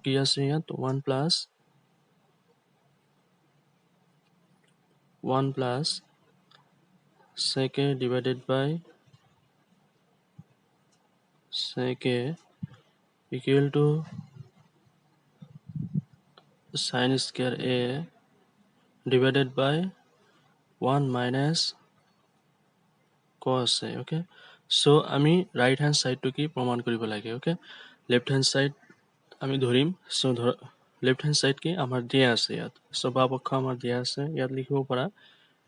কি আছে ইয়াত 1 plus 1 plus sec a divided by sec a equal to sin square a divided by 1 minus cos a. Okay, so আমি right hand side to কি প্রমাণ কৰিব লাগে. Okay, left hand side আমি ধৰিম. so left hand side কি আমাৰ দিয়া আছে ইয়াত. so বাও পক্ষ আমাৰ দিয়া আছে, ইয়াত লিখিব পাৰা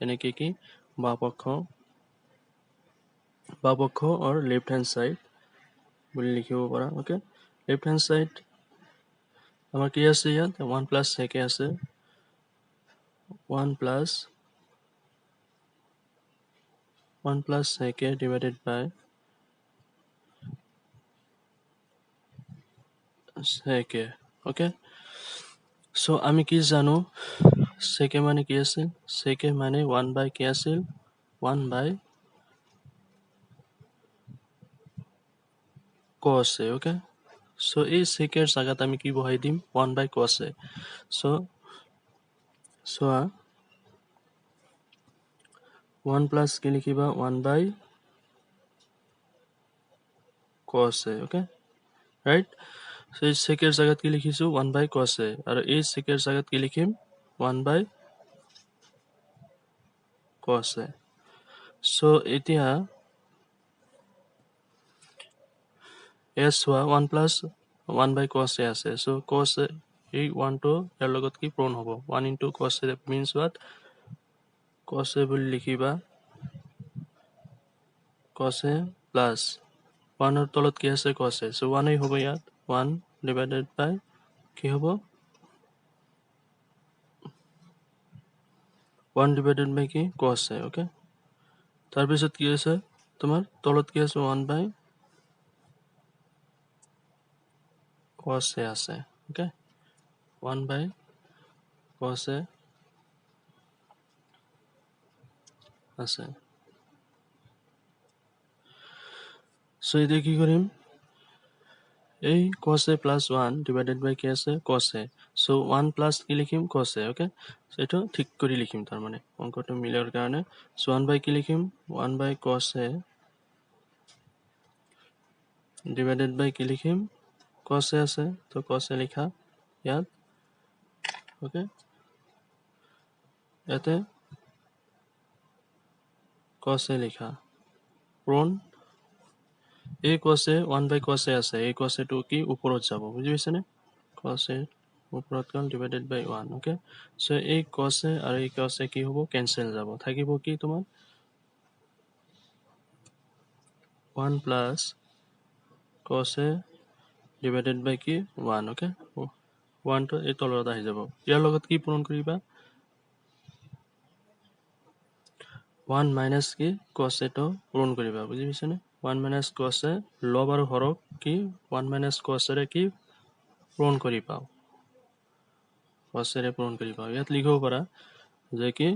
এনেকৈ কি বাও পক্ষ or left hand side বুলি লিখিব পাৰা. Okay, left hand side আমাৰ কি আছে ইয়াত 1 plus sec a আছে, 1 plus sec a divided by sec a. Okay, so আমি কি জানো sec a মানে কি আছিল, sec a মানে 1 by কি আছিল 1 by cos a. Okay, so এই sec a জায়গাত আমি কি বহাই দিম 1 by cos a. so 1 plus কি লিখিবা 1 by cos a. Okay, right, so এই sec a জায়গাত কি লিখিছো 1 by cos a আৰু এই sec a জায়গাত কি লিখিম 1 by cos a. so এতিয়া s হোৱা 1 plus 1 by cos a আছে, so cos a এই 1 to ইয়াৰ লগত কি পূৰণ হ'ব 1 into cos a means what cos a বুলি লিখিবা cos a plus 1 ৰ তলত কি আছে cos a, so 1 এই হ'ব ইয়াত 1 divided by কি হ'ব 1 divided by কি cos a. Okay, তাৰপিছত কি আছে তোমাৰ তলত কি আছে 1 by cos a আছে. Okay, 1 by cos a আছে. so এতিয়া কি কৰিম এই cos a plus 1 divided by কি আছে cos a, so 1 plus কি লিখিম cos a. Okay, so এটা ঠিক কৰি লিখিম তাৰ মানে অংকটো মিলাৰ কাৰণে. so 1 by কি লিখিম 1 by cos a divided by কি লিখিম cos a আছে, তো cos a লিখা ইয়াত. Okay, ইয়াতে cos a লিখা পূৰণ এই cos a 1 by cos a আছে, এই cos a টো কি ওপৰত যাব বুজি পাইছানে, cos a ওপৰত গ'ল divided by 1. Okay, so এই cos a আৰু এই cos a কি হ'ব কেনসেল যাব, থাকিব কি তোমাৰ 1 plus cos a divided by কি 1. Okay, 1 টো এই তলত আহি যাব, ইয়াৰ লগত কি পূৰণ কৰিবা 1 minus কি cos a টো পূৰণ কৰিবা বুজি পাইছানে. 1 minus cos a লব আৰু হৰক কি 1 minus cos a ৰে কি পূৰণ কৰি পাও, cos a ৰে পূৰণ কৰি পাও. ইয়াত লিখিব পাৰা যে কি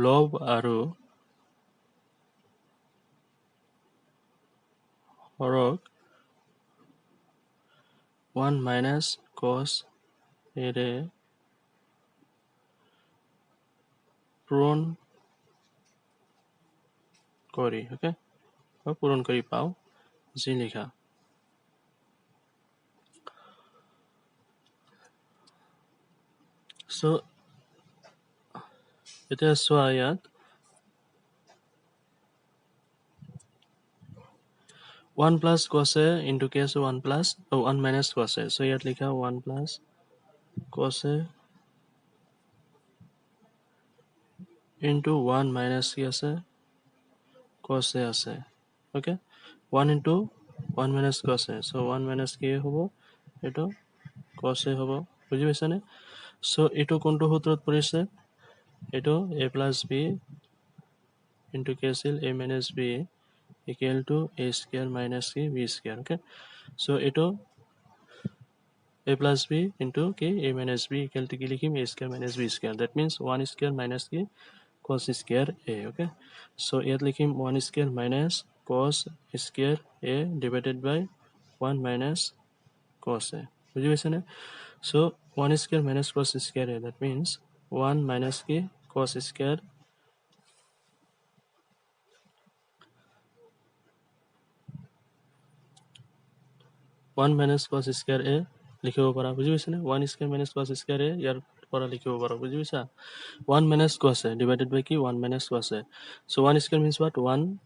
লব আৰু হৰক 1 minus cos a ৰে পূৰণ কৰি. Okay, পূৰণ কৰি পাও যি লিখা. so এতিয়া চোৱা ইয়াত 1 plus cos a into কি আছে 1 plus 1 minus cos a, so ইয়াত লিখা 1 plus cos a into 1 minus কি আছে cos a আছে. Okay, 1 into 1 minus cos a, so 1 minus কি হ'ব এটো cos a হ'ব বুজি পাইছানে. so এটো কোনটো সূত্ৰত পৰিছে এটো a plus b into কি আছিল a minus b equal to a square minus c b square. Okay, so এটো a plus b into কি a minus b equal to কি লিখিম a square minus b square, that means 1 square minus কি cos square a. Okay, so ইয়াত লিখিম 1 square minus cos square a divided by 1 minus cos a বুজি পাইছে নে so 1 square minus cos square a that means 1 minus কি cos square 1 minus cos square a লিখিব পাৰা বুজি পাইছে নে 1 square minus cos square a ইয়াৰ পৰা লিখিব পাৰা বুজি পাইছা 1 minus cos a divided by কি 1 minus cos a so 1 square means what 1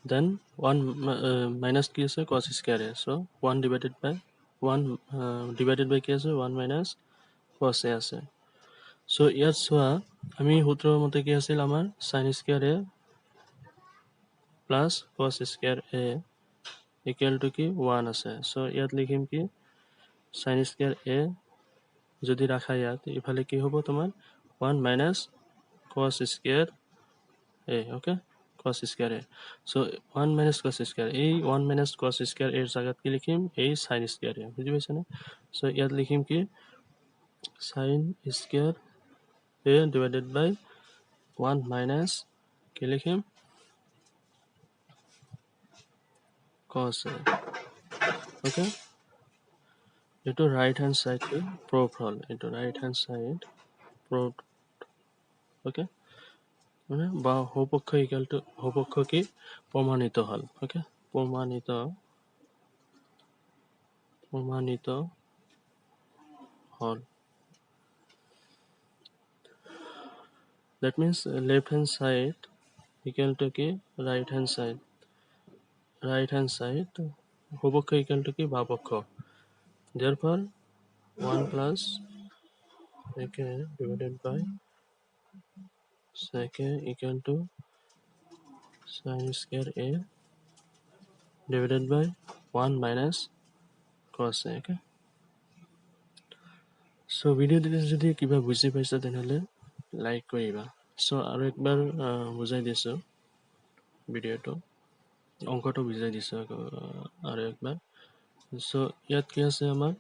then 1 minus কি আছে cos square a so 1 divided by 1 divided by কি আছে 1 minus cos a আছে so ইয়াত চোৱা আমি সূত্ৰৰ মতে কি আছিল আমাৰ sin square a plus cos square a equal to কি 1 আছে so ইয়াত লিখিম কি sin square a যদি রাখা ইয়াত ইফালে কি হ'ব তোমাৰ 1 minus cos square a okay cos square a so 1 minus cos square এই 1 minus cos square a এর জায়গাত কি লিখিম এই sin square a বুঝি পাইছা না so ইয়াত লিখিম কি sin square a divided by 1 minus কি লিখিম cos a okay into right hand side to proved hole into right hand side proved okay মানে বা হপক্ষ ইকুয়াল টু হপক্ষ কি প্রমাণিত হল ওকে প্রমাণিত হল that means left hand side equal to কি right hand side হপক্ষ equal to কি বাপক্ষ therefore 1 plus sec divided by sec equal to sin square a divided by 1 minus cos a okay so video যদি কিবা বুজি পাইছা তেনেহলে like কৰিবা so আৰু একবাৰ বুজাই দিছো ভিডিওটো অংকটো বুজাই দিছো আৰু একবাৰ so ইয়াত কি আছে আমাৰ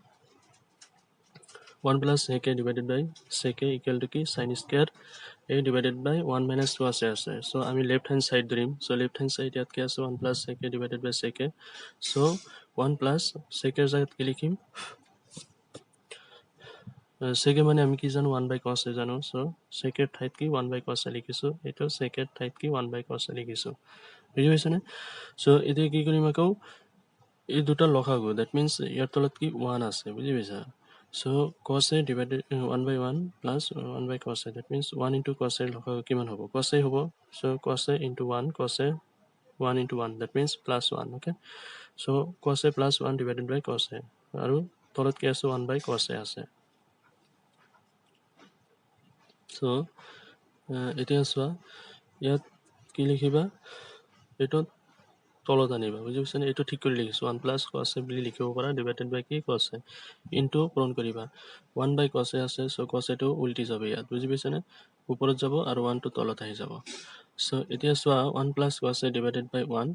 1 plus sec a divided by sec a equal to কি sin square a divided by 1 minus cos a আছে so আমি left hand side ধৰিম so left hand side ইয়াত কি আছে 1 plus sec a divided by sec a so 1 plus sec a জায়গাত কি লিখিম sec a মানে আমি কি জানো 1 by cos a জানো so sec a ঠাইত কি 1 by cos a লিখিছো এটো sec a ঠাইত কি 1 by cos a লিখিছো বুজি পাইছা নে so এতিয়া কি কৰিম আকৌ এই দুটা লসাগু that means ইয়াৰ তলত কি 1 আছে বুজি পাইছা so cos a divided 1 by 1 plus 1 by cos a that means 1 into cos a লসাগু কিমান হ'ব cos a হ'ব so cos a into 1 cos a 1 into 1 that means plus 1 okay so cos a plus 1 divided by cos a আৰু তলত কি আছে 1 by cos a আছে so এতিয়া চোৱা ইয়াত কি লিখিবা এটো তলত আনিবা বুজি পাইছা নে এটো ঠিক কৰি লিখিছো 1 plus cos a বুলি লিখিব পাৰা divided by কি cos a into পূৰণ কৰিবা 1 by cos a আছে so cos a টো উল্টি যাব ইয়াত বুজি পাইছা নে ওপৰত যাব আৰু 1 টো তলত আহি যাব so এতিয়া চোৱা 1 plus cos a divided by 1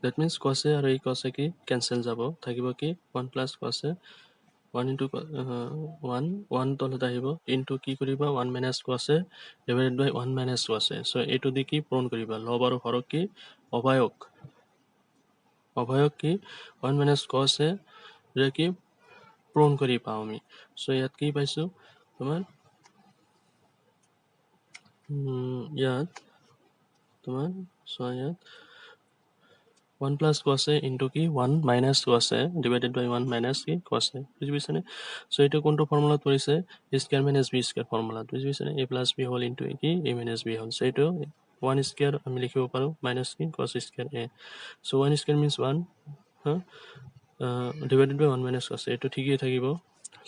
that means cos a আৰু এই cos a কি cancel যাব থাকিব কি 1 plus cos a 1 into 1 তলত আহিব into কি কৰিবা 1 minus cos a divided by 1 minus cos a so এটো দি কি পূৰণ কৰিবা লব আৰু হৰক কি অভায়ক কি 1 minus cos a ৰে কি পূৰণ কৰি পাও আমি so ইয়াত কি পাইছো তোমাৰ ইয়াত তোমাৰ so ইয়াত 1 plus cos a into কি 1 minus cos a divided by 1 minus কি cos a বুজি পাইছা নে so এটা কোনটো ফর্মুলাত পৰিছে a square minus b square ফর্মুলাত বুজি পাইছা নে a plus b whole into কি a minus b whole so এটা 1 square আমি লিখিব পাৰো minus কি cos square a so 1 square means 1 divided by 1 minus cos a এটো ঠিকই থাকিব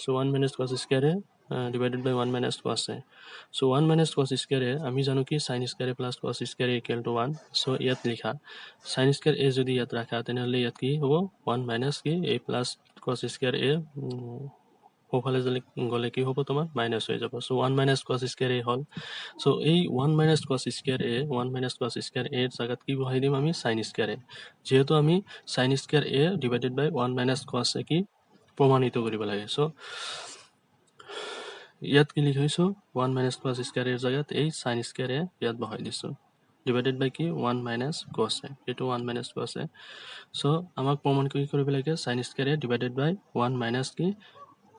so 1 minus cos square a divided by 1 minus cos a so 1 minus cos square a আমি জানো কি sin square a plus cos square a equal to 1 so ইয়াত লিখা sin square a যদি ইয়াত রাখা তেনেহলে ইয়াত কি হ'ব 1 minus কি a plus cos square a ওফালে গলে কি হ'ব তোমাৰ মাইনাস হৈ যাব so 1 minus cos square a hall so এই 1 minus cos square a 1 minus cos square a এর জায়গাত কি বহাই দিম আমি sin square a যেহেতু আমি sin square a divided by 1 minus cos a কি প্রমাণিত কৰিব লাগে so ইয়াত কি লিখিছো 1 minus cos square এর জায়গাত এই sin square a ইয়াত বহাই দিছো ডিভাইডেড বাই কি 1 মাইনাছ কছ এ এইটো 1 মাইনাছ কছ এ সো আমাক প্ৰমাণ কি কৰিব লাগে sin স্কয়াৰ এ ডিভাইডেড বাই 1 মাইনাছ কি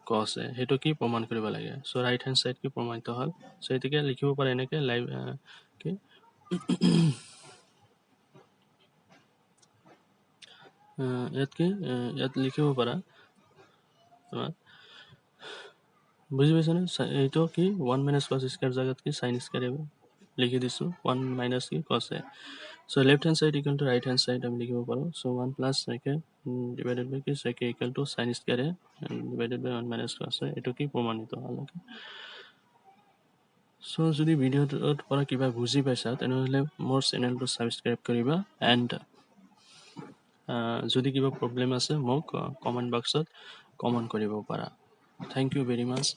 cos এ হেতু কি প্ৰমাণ কৰিব লাগে সো ৰাইট হ্যান্ড সাইড কি প্ৰমাণিত হল সো এটিকে লিখিব পাৰে এনেকে লাইভ কি ইয়াত লিখিব পাৰা তোমাৰ বুজি পাইছানে এইটো কি 1 মাইনাছ cos স্কয়াৰ জাগাত কি sin স্কয়াৰ লিখি দিছো 1 মাইনাছ কি cos A so left hand side equal to right hand side আমি লিখিব পাৰো so 1 plus sec a divided by কি sec a equal to sin square a divided by 1 minus cos a এটো কি প্ৰমাণিত হল so যদি ভিডিওটোৰ পৰা কিবা বুজি পাইছা তেনেহলে মোৰ চেনেলটো সাবস্ক্ৰাইব কৰিবা and যদি কিবা প্ৰবলেম আছে মোক কমেন্ট বক্সত কমেন্ট কৰিব পাৰা thank you very much